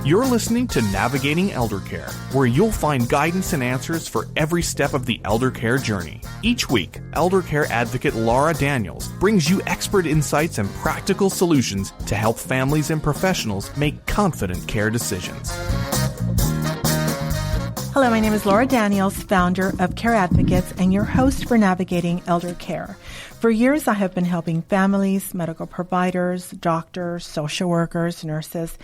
You're listening to Navigating Elder Care, where you'll find guidance and answers for every step of the elder care journey. Each week, elder care advocate Laura Daniels brings you expert insights and practical solutions to help families and professionals make confident care decisions. Hello, my name is Laura Daniels, founder of Care Advocates and your host for Navigating Elder Care. For years, I have been helping families, medical providers, doctors, social workers, nurses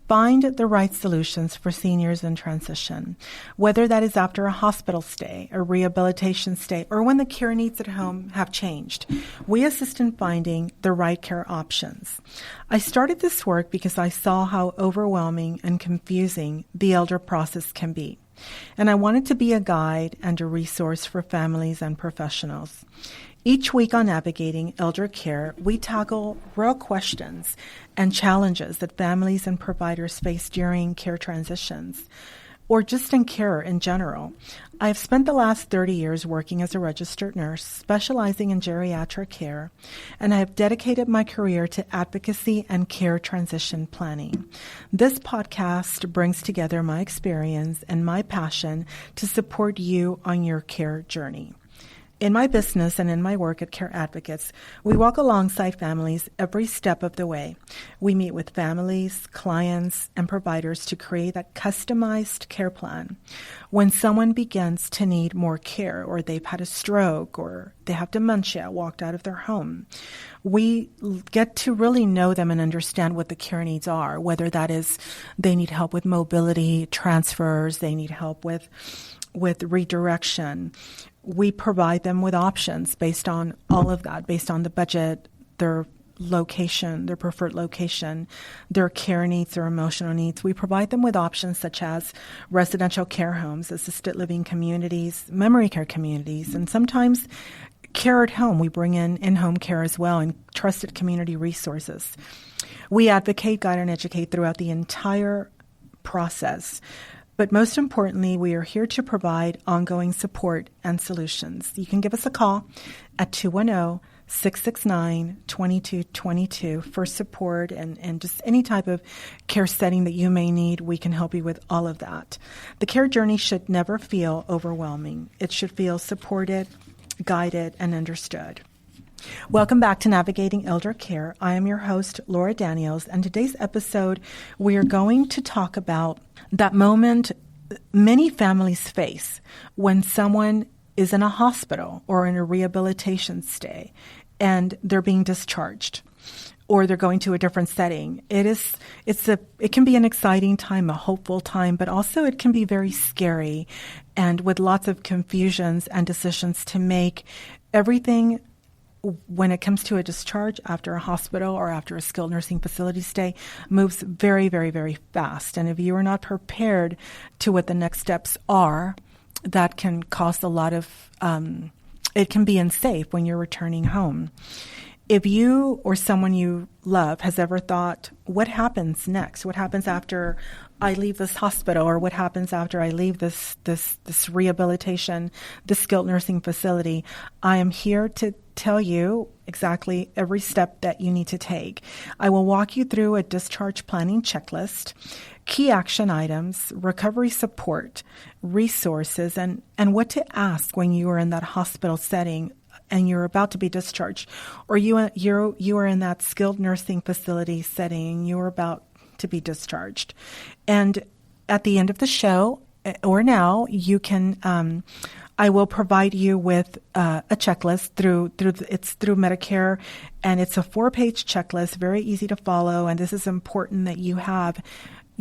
find the right solutions for seniors in transition, whether that is after a hospital stay, a rehabilitation stay, or when the care needs at home have changed. We assist in finding the right care options. I started this work because I saw how overwhelming and confusing the elder process can be. And I wanted to be a guide and a resource for families and professionals. Each week on Navigating Elder Care, we tackle real questions and challenges that families and providers face during care transitions, or just in care in general. I have spent the last 30 years working as a registered nurse, specializing in geriatric care, and I have dedicated my career to advocacy and care transition planning. This podcast brings together my experience and my passion to support you on your care journey. In my business and in my work at Care Advocates, we walk alongside families every step of the way. We meet with families, clients, and providers to create a customized care plan. When someone begins to need more care, or they've had a stroke, or they have dementia, walked out of their home, we get to really know them and understand what the care needs are, whether that is they need help with mobility, transfers, they need help with redirection. We provide them with options based on all of that, based on the budget, their location, their preferred location, their care needs, their emotional needs. We provide them with options such as residential care homes, assisted living communities, memory care communities, and sometimes care at home. We bring in-home care as well, and trusted community resources. We advocate, guide, and educate throughout the entire process. But most importantly, we are here to provide ongoing support and solutions. You can give us a call at 210-669-2222 for support and just any type of care setting that you may need. We can help you with all of that. The care journey should never feel overwhelming. It should feel supported, guided, and understood. Welcome back to Navigating Elder Care. I am your host, Laura Daniels, and today's episode, we are going to talk about that moment many families face when someone is in a hospital or in a rehabilitation stay and they're being discharged, or they're going to a different setting. It can be an exciting time, a hopeful time, but also it can be very scary and with lots of confusions and decisions to make. Everything when it comes to a discharge after a hospital or after a skilled nursing facility stay moves very, very, very fast. And if you are not prepared to what the next steps are, that can cause a lot of, it can be unsafe when you're returning home. If you or someone you love has ever thought, what happens next? What happens after I leave this hospital, or what happens after I leave this rehabilitation, this skilled nursing facility? I am here to tell you exactly every step that you need to take. I will walk you through a discharge planning checklist, key action items, recovery support, resources, and what to ask when you are in that hospital setting and you're about to be discharged, or you are in that skilled nursing facility setting, you're about to be discharged. And at the end of the show, or now, you can, I will provide you with a checklist it's through Medicare, and it's a 4-page checklist, very easy to follow. And this is important that you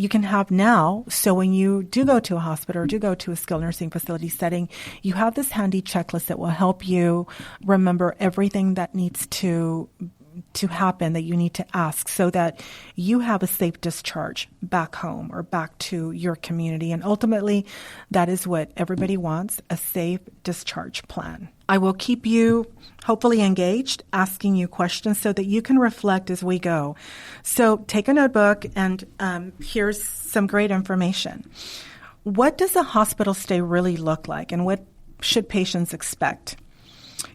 can have now. So when you do go to a hospital or do go to a skilled nursing facility setting, you have this handy checklist that will help you remember everything that needs to happen, that you need to ask, so that you have a safe discharge back home or back to your community. And ultimately, that is what everybody wants, a safe discharge plan. I will keep you hopefully engaged, asking you questions so that you can reflect as we go. So take a notebook, and here's some great information. What does a hospital stay really look like, and what should patients expect?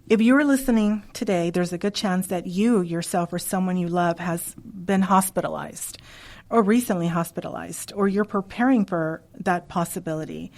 If you are listening today, there's a good chance that you yourself or someone you love has been hospitalized, or recently hospitalized, or you're preparing for that possibility.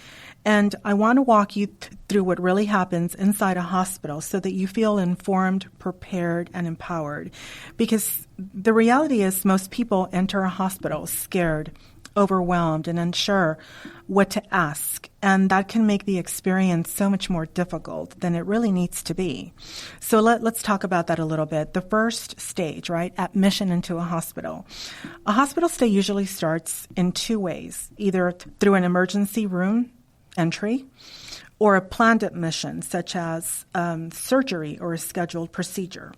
And I want to walk you through what really happens inside a hospital so that you feel informed, prepared, and empowered. Because the reality is most people enter a hospital scared, overwhelmed, and unsure what to ask. And that can make the experience so much more difficult than it really needs to be. So let's talk about that a little bit. The first stage, right? Admission into a hospital. A hospital stay usually starts in two ways, either through an emergency room entry or a planned admission, such as surgery or a scheduled procedure.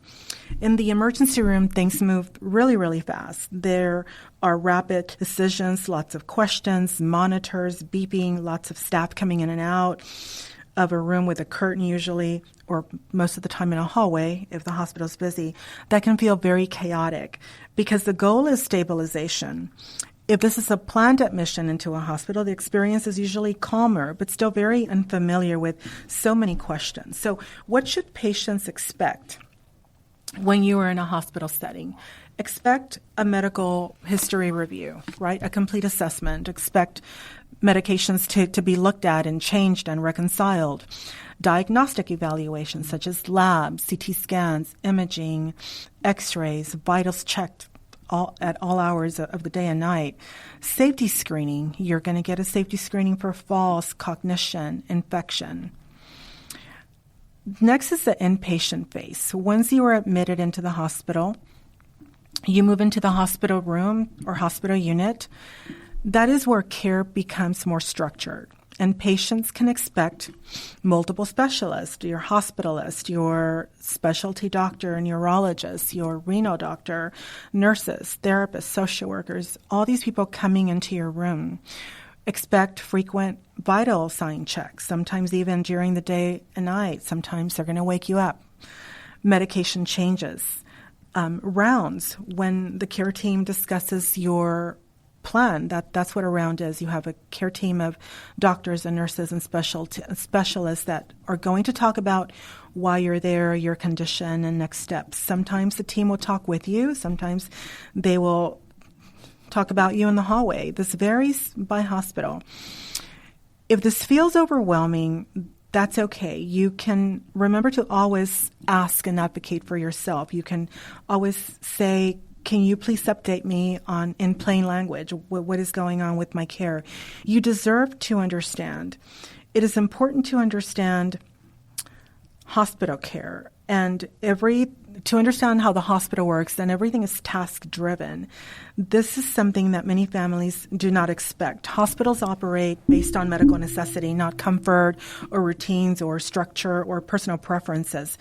In the emergency room, things move really, really fast. There are rapid decisions, lots of questions, monitors, beeping, lots of staff coming in and out of a room with a curtain usually, or most of the time in a hallway if the hospital's busy. That can feel very chaotic because the goal is stabilization. If this is a planned admission into a hospital, the experience is usually calmer, but still very unfamiliar with so many questions. So what should patients expect when you are in a hospital setting? Expect a medical history review, right? A complete assessment. Expect medications to be looked at and changed and reconciled. Diagnostic evaluations such as labs, CT scans, imaging, x-rays, vitals checked at all hours of the day and night. Safety screening. You're going to get a safety screening for falls, cognition, infection. Next is the inpatient phase. Once you are admitted into the hospital, you move into the hospital room or hospital unit. That is where care becomes more structured. And patients can expect multiple specialists, your hospitalist, your specialty doctor, neurologist, your renal doctor, nurses, therapists, social workers, all these people coming into your room. Expect frequent vital sign checks, sometimes even during the day and night. Sometimes they're going to wake you up. Medication changes. Rounds, when the care team discusses your plan, that's what a round is. You have a care team of doctors and nurses and specialists that are going to talk about why you're there, your condition, and next steps. Sometimes the team will talk with you. Sometimes they will talk about you in the hallway. This varies by hospital. If this feels overwhelming, that's okay. You can remember to always ask and advocate for yourself. You can always say, can you please update me on, in plain language, what is going on with my care? You deserve to understand. It is important to understand hospital care and to understand how the hospital works, and everything is task-driven. This is something that many families do not expect. Hospitals operate based on medical necessity, not comfort or routines or structure or personal preferences.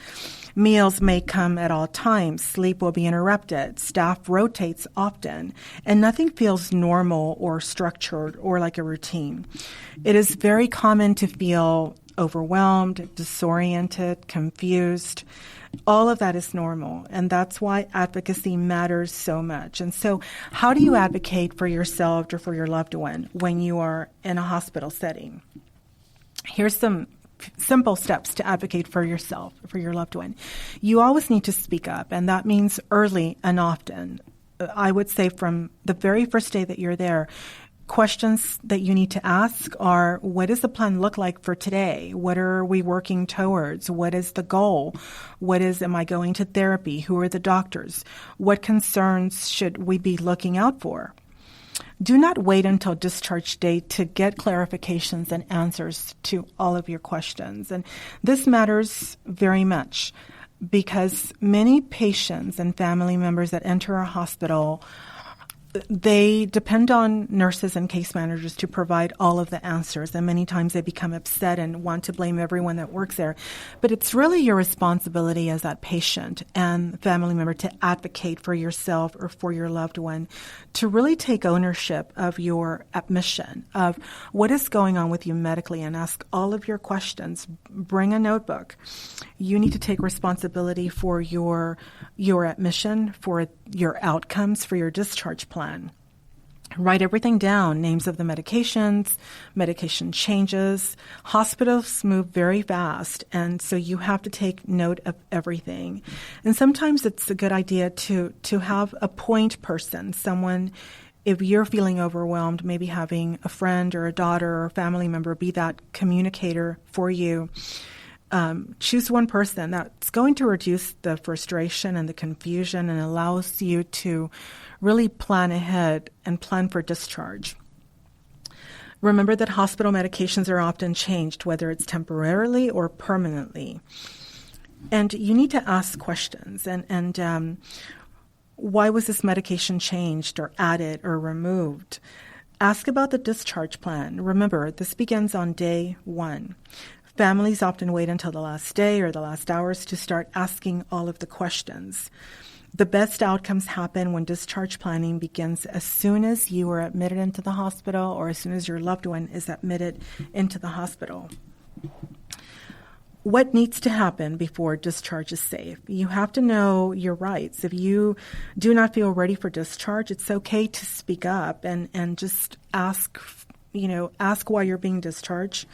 Meals may come at all times. Sleep will be interrupted. Staff rotates often, and nothing feels normal or structured or like a routine. It is very common to feel overwhelmed, disoriented, confused. All of that is normal, and that's why advocacy matters so much. And so how do you advocate for yourself or for your loved one when you are in a hospital setting? Here's some simple steps to advocate for yourself, for your loved one. You always need to speak up, and that means early and often. I would say from the very first day that you're there, questions that you need to ask are, what does the plan look like for today? What are we working towards? What is the goal? Am I going to therapy? Who are the doctors? What concerns should we be looking out for? Do not wait until discharge date to get clarifications and answers to all of your questions. And this matters very much because many patients and family members that enter a hospital, they depend on nurses and case managers to provide all of the answers, and many times they become upset and want to blame everyone that works there. But it's really your responsibility as that patient and family member to advocate for yourself or for your loved one, to really take ownership of your admission, of what is going on with you medically, and ask all of your questions. Bring a notebook. You need to take responsibility for your admission, for your outcomes, for your discharge plan. Write everything down, names of the medications, medication changes. Hospitals move very fast, and so you have to take note of everything. And sometimes it's a good idea to have a point person, someone if you're feeling overwhelmed, maybe having a friend or a daughter or a family member be that communicator for you. Choose one person that's going to reduce the frustration and the confusion and allows you to really plan ahead and plan for discharge. Remember that hospital medications are often changed, whether it's temporarily or permanently. And you need to ask questions. And why was this medication changed or added or removed? Ask about the discharge plan. Remember, this begins on day 1. Families often wait until the last day or the last hours to start asking all of the questions. The best outcomes happen when discharge planning begins as soon as you are admitted into the hospital or as soon as your loved one is admitted into the hospital. What needs to happen before discharge is safe? You have to know your rights. If you do not feel ready for discharge, it's okay to speak up and just ask why you're being discharged.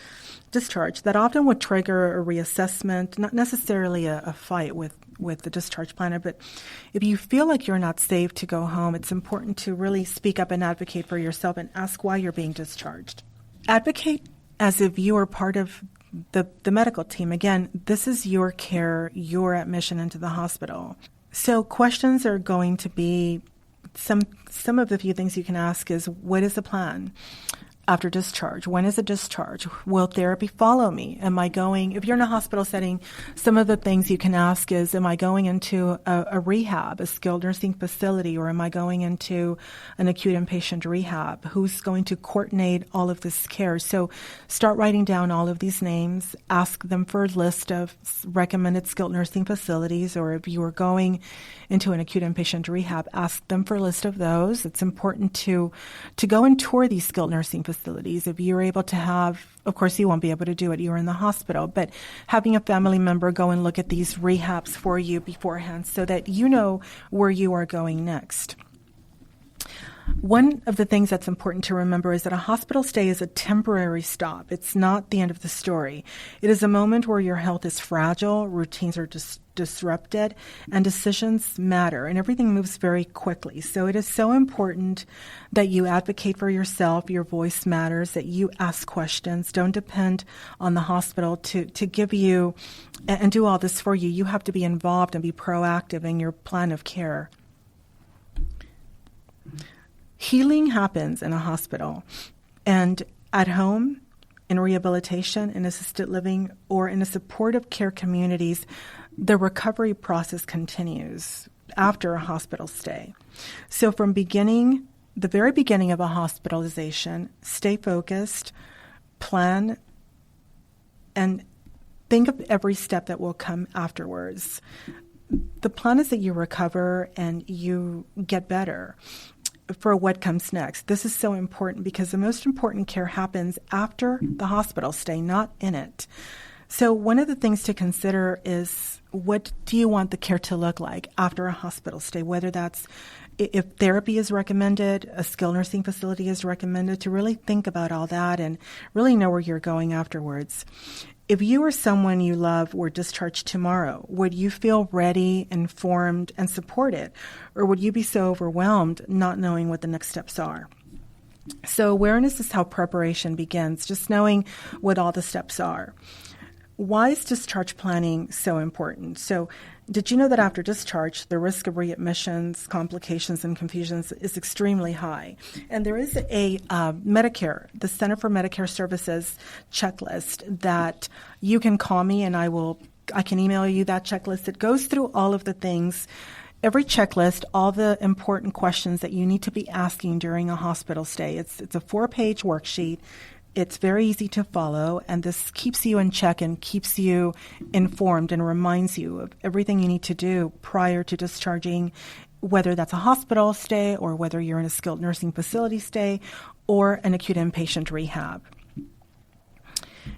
That often would trigger a reassessment, not necessarily a fight with the discharge planner, but if you feel like you're not safe to go home, it's important to really speak up and advocate for yourself and ask why you're being discharged. Advocate as if you are part of the medical team. Again, this is your care, your admission into the hospital. So questions are going to be, some of the few things you can ask is, what is the plan after discharge? When is the discharge? Will therapy follow me? Am I going, if you're in a hospital setting, some of the things you can ask is, am I going into a rehab, a skilled nursing facility, or am I going into an acute inpatient rehab? Who's going to coordinate all of this care? So start writing down all of these names, ask them for a list of recommended skilled nursing facilities, or if you are going into an acute inpatient rehab, ask them for a list of those. It's important to go and tour these skilled nursing facilities. If you're able to have, of course you won't be able to do it, you're in the hospital, but having a family member go and look at these rehabs for you beforehand so that you know where you are going next. One of the things that's important to remember is that a hospital stay is a temporary stop. It's not the end of the story. It is a moment where your health is fragile, routines are disrupted, and decisions matter, and everything moves very quickly. So it is so important that you advocate for yourself, your voice matters, that you ask questions. Don't depend on the hospital to give you and do all this for you. You have to be involved and be proactive in your plan of care. Healing happens in a hospital, and at home, in rehabilitation, in assisted living, or in a supportive care communities, the recovery process continues after a hospital stay. So from the very beginning of a hospitalization, stay focused, plan, and think of every step that will come afterwards. The plan is that you recover and you get better for what comes next. This is so important because the most important care happens after the hospital stay, not in it. So one of the things to consider is, what do you want the care to look like after a hospital stay, whether that's if therapy is recommended, a skilled nursing facility is recommended, to really think about all that and really know where you're going afterwards. If you or someone you love were discharged tomorrow, would you feel ready, informed, and supported? Or would you be so overwhelmed not knowing what the next steps are? So awareness is how preparation begins, just knowing what all the steps are. Why is discharge planning so important? So did you know that after discharge, the risk of readmissions, complications, and confusions is extremely high? And there is a Medicare, the Center for Medicare Services checklist that you can call me and I can email you that checklist. It goes through all of the things, every checklist, all the important questions that you need to be asking during a hospital stay. It's a 4-page worksheet. It's very easy to follow, and this keeps you in check and keeps you informed and reminds you of everything you need to do prior to discharging, whether that's a hospital stay or whether you're in a skilled nursing facility stay or an acute inpatient rehab.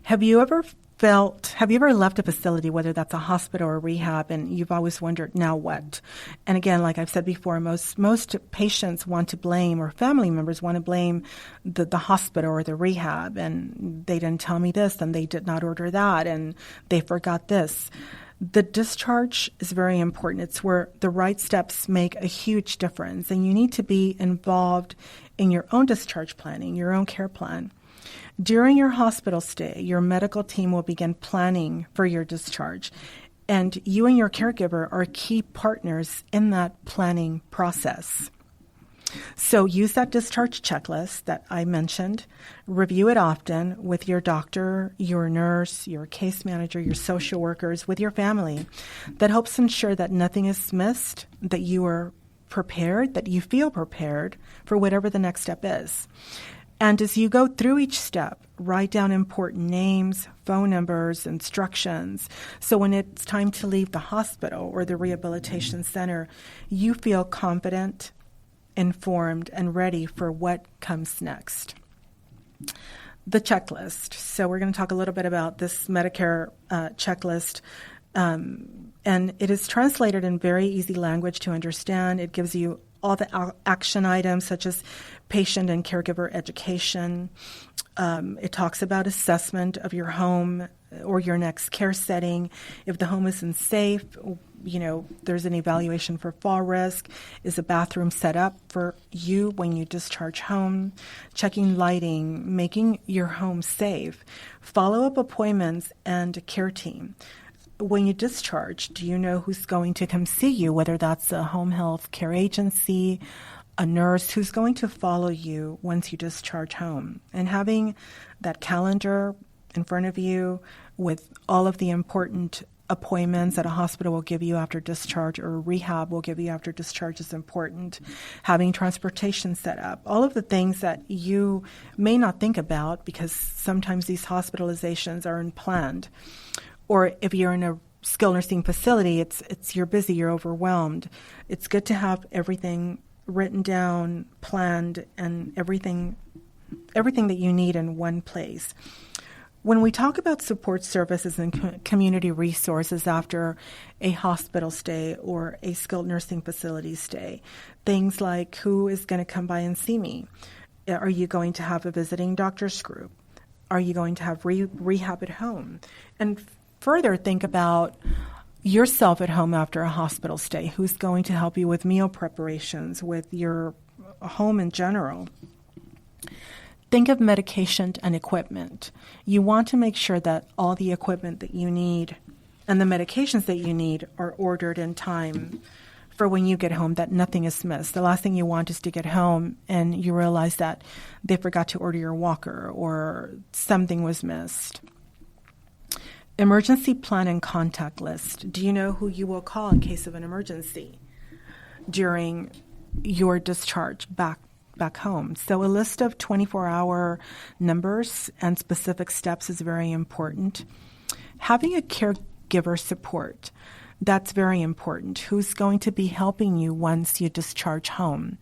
Have you ever left a facility, whether that's a hospital or rehab, and you've always wondered, now what? And again, like I've said before, most patients want to blame, or family members want to blame the hospital or the rehab, and they didn't tell me this, and they did not order that, and they forgot this. The discharge is very important. It's where the right steps make a huge difference, and you need to be involved in your own discharge planning, your own care plan. During your hospital stay, your medical team will begin planning for your discharge, and you and your caregiver are key partners in that planning process. So use that discharge checklist that I mentioned. Review it often with your doctor, your nurse, your case manager, your social workers, with your family. That helps ensure that nothing is missed, that you are prepared, that you feel prepared for whatever the next step is. And as you go through each step, write down important names, phone numbers, instructions. So when it's time to leave the hospital or the rehabilitation center, you feel confident, informed, and ready for what comes next. The checklist. So we're going to talk a little bit about this Medicare checklist. And it is translated in very easy language to understand. It gives you all the action items such as patient and caregiver education. It talks about assessment of your home or your next care setting. If the home is unsafe, there's an evaluation for fall risk. Is a bathroom set up for you when you discharge home? Checking lighting, making your home safe. Follow-up appointments and care team. When you discharge, do you know who's going to come see you, whether that's a home health care agency, a nurse, who's going to follow you once you discharge home? And having that calendar in front of you with all of the important appointments that a hospital will give you after discharge or rehab will give you after discharge is important. Having transportation set up, all of the things that you may not think about because sometimes these hospitalizations are unplanned. Or if you're in a skilled nursing facility, you're busy, you're overwhelmed. It's good to have everything written down, planned, and everything that you need in one place. When we talk about support services and community resources after a hospital stay or a skilled nursing facility stay, things like who is going to come by and see me? Are you going to have a visiting doctor's group? Are you going to have rehab at home? And further, think about yourself at home after a hospital stay. Who's going to help you with meal preparations, with your home in general? Think of medication and equipment. You want to make sure that all the equipment that you need and the medications that you need are ordered in time for when you get home, that nothing is missed. The last thing you want is to get home and you realize that they forgot to order your walker or something was missed. Emergency plan and contact list. Do you know who you will call in case of an emergency during your discharge back home? So a list of 24-hour numbers and specific steps is very important. Having a caregiver support, that's very important. Who's going to be helping you once you discharge home?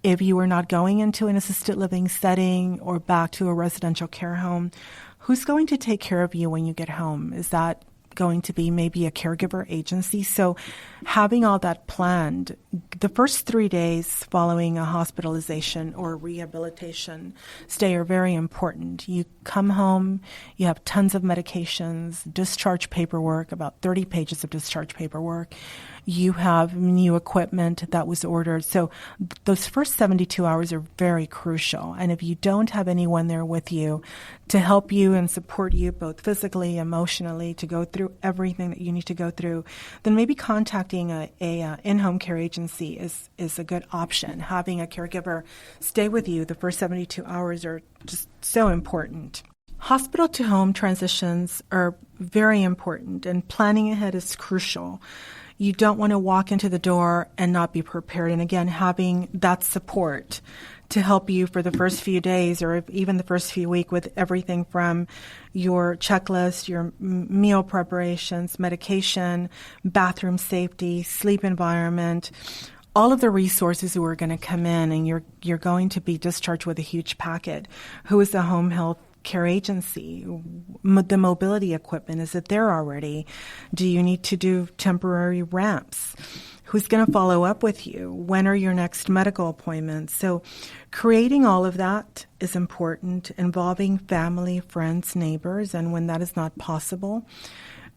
If you are not going into an assisted living setting or back to a residential care home, who's going to take care of you when you get home? Is that going to be maybe a caregiver agency? So having all that planned, the first 3 days following a hospitalization or rehabilitation stay are very important. You come home, you have tons of medications, discharge paperwork, about 30 pages of discharge paperwork. You have new equipment that was ordered. So those first 72 hours are very crucial. And if you don't have anyone there with you to help you and support you both physically, emotionally, to go through everything that you need to go through, then maybe contacting a in-home care agency is a good option. Having a caregiver stay with you the first 72 hours are just so important. Hospital to home transitions are very important, and planning ahead is crucial. You don't want to walk into the door and not be prepared. And again, having that support to help you for the first few days or even the first few weeks with everything from your checklist, your meal preparations, medication, bathroom safety, sleep environment, all of the resources who are going to come in, and you're going to be discharged with a huge packet. Who is the home health care agency? The mobility equipment, is it there already? Do you need to do temporary ramps? Who's going to follow up with you? When are your next medical appointments? So creating all of that is important, involving family, friends, neighbors, and when that is not possible,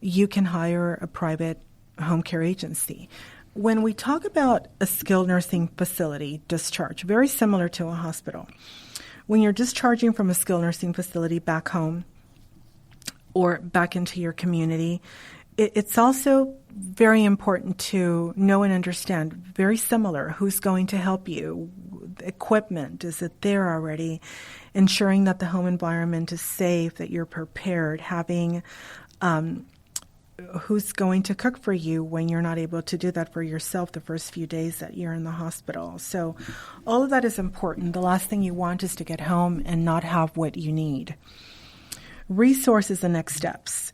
you can hire a private home care agency. When we talk about a skilled nursing facility discharge, very similar to a hospital, when you're discharging from a skilled nursing facility back home or back into your community, it's also very important to know and understand, very similar, who's going to help you, equipment, is it there already, ensuring that the home environment is safe, that you're prepared, having who's going to cook for you when you're not able to do that for yourself the first few days that you're in the hospital. So all of that is important. The last thing you want is to get home and not have what you need. Resources and next steps.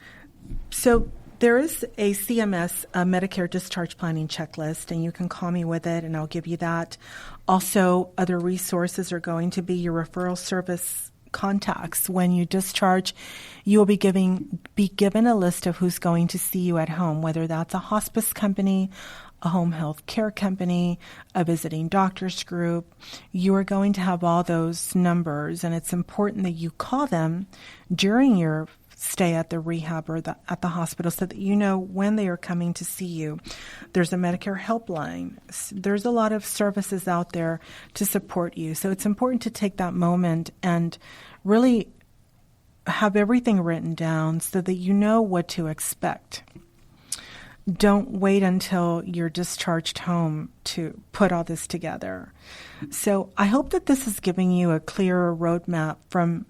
So there is a CMS, a Medicare Discharge Planning Checklist, and you can call me with it, and I'll give you that. Also, other resources are going to be your referral service contacts. When you discharge, you will be given a list of who's going to see you at home, whether that's a hospice company, a home health care company, a visiting doctors group. You are going to have all those numbers, and it's important that you call them during your stay at the rehab or at the hospital so that you know when they are coming to see you. There's a Medicare helpline. There's a lot of services out there to support you. So it's important to take that moment and really have everything written down so that you know what to expect. Don't wait until you're discharged home to put all this together. So I hope that this is giving you a clearer roadmap from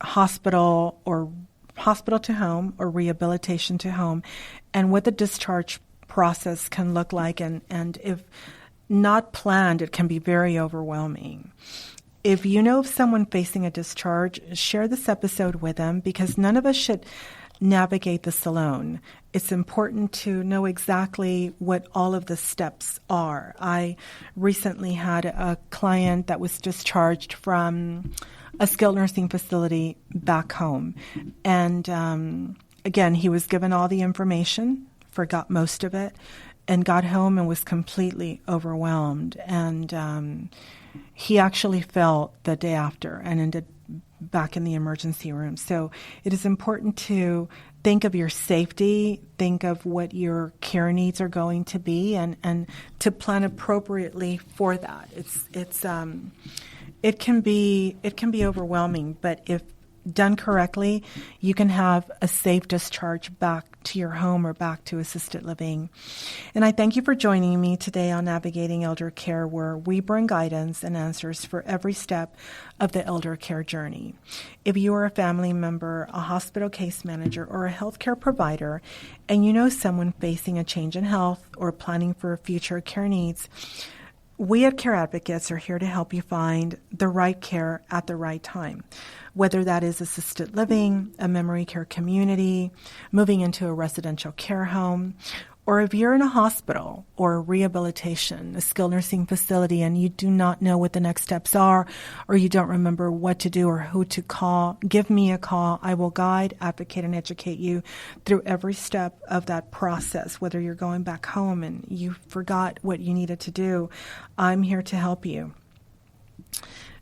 hospital to home or rehabilitation to home, and what the discharge process can look like. And if not planned, it can be very overwhelming. If you know of someone facing a discharge, share this episode with them, because none of us should navigate this alone. It's important to know exactly what all of the steps are. I recently had a client that was discharged from a skilled nursing facility back home. And again, he was given all the information, forgot most of it, and got home and was completely overwhelmed. And he actually fell the day after and ended back in the emergency room. So it is important to think of your safety, think of what your care needs are going to be, and to plan appropriately for that. It can be overwhelming, but if done correctly, you can have a safe discharge back to your home or back to assisted living. And I thank you for joining me today on Navigating Elder Care, where we bring guidance and answers for every step of the elder care journey. If you are a family member, a hospital case manager, or a healthcare provider, and you know someone facing a change in health or planning for future care needs, we at Care Advocates are here to help you find the right care at the right time, whether that is assisted living, a memory care community, moving into a residential care home, or if you're in a hospital or a rehabilitation, a skilled nursing facility, and you do not know what the next steps are, or you don't remember what to do or who to call, give me a call. I will guide, advocate, and educate you through every step of that process. Whether you're going back home and you forgot what you needed to do, I'm here to help you.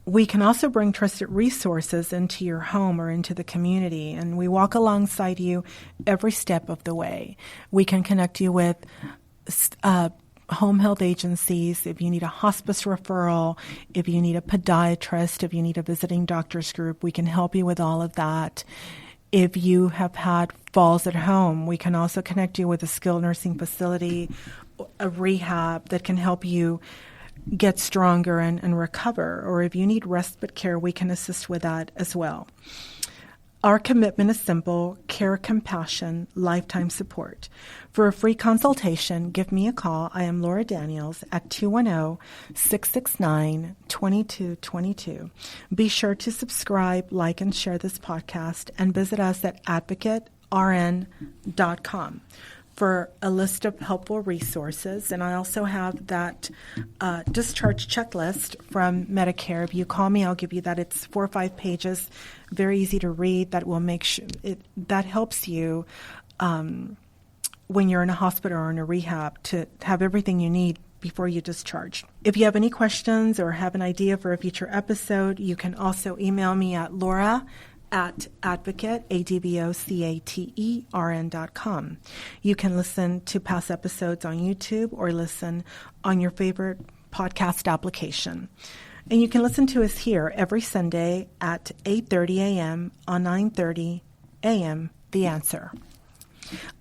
We can also bring trusted resources into your home or into the community, and we walk alongside you every step of the way. We can connect you with home health agencies if you need a hospice referral, if you need a podiatrist, if you need a visiting doctors group. We can help you with all of that. If you have had falls at home, we can also connect you with a skilled nursing facility, a rehab that can help you get stronger and recover. Or if you need respite care, we can assist with that as well. Our commitment is simple: care, compassion, lifetime support. For a free consultation, give me a call. I am Laura Daniels at 210-669-2222. Be sure to subscribe, like, and share this podcast, and visit us at advocatern.com for a list of helpful resources. And I also have that discharge checklist from Medicare. If you call me, I'll give you that. It's 4 or 5 pages, very easy to read. That will make sure that helps you when you're in a hospital or in a rehab to have everything you need before you discharge. If you have any questions or have an idea for a future episode, you can also email me at Laura at advocate, ADVOCATERN.com. You can listen to past episodes on YouTube or listen on your favorite podcast application. And you can listen to us here every Sunday at 8:30 a.m. on 9:30 a.m. The Answer.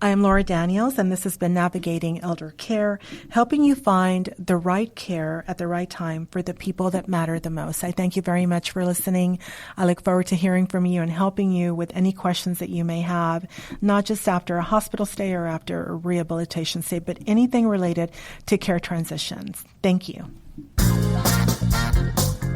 I am Laura Daniels, and this has been Navigating Elder Care, helping you find the right care at the right time for the people that matter the most. I thank you very much for listening. I look forward to hearing from you and helping you with any questions that you may have, not just after a hospital stay or after a rehabilitation stay, but anything related to care transitions. Thank you.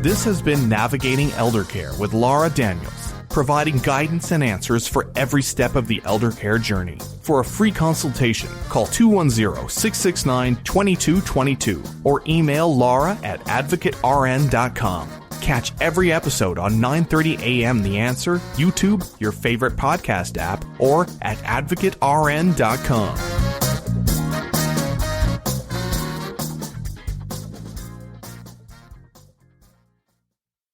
This has been Navigating Elder Care with Laura Daniels, providing guidance and answers for every step of the elder care journey. For a free consultation, call 210-669-2222 or email Laura at advocatern.com. Catch every episode on 9:30 a.m. The Answer, YouTube, your favorite podcast app, or at advocatern.com.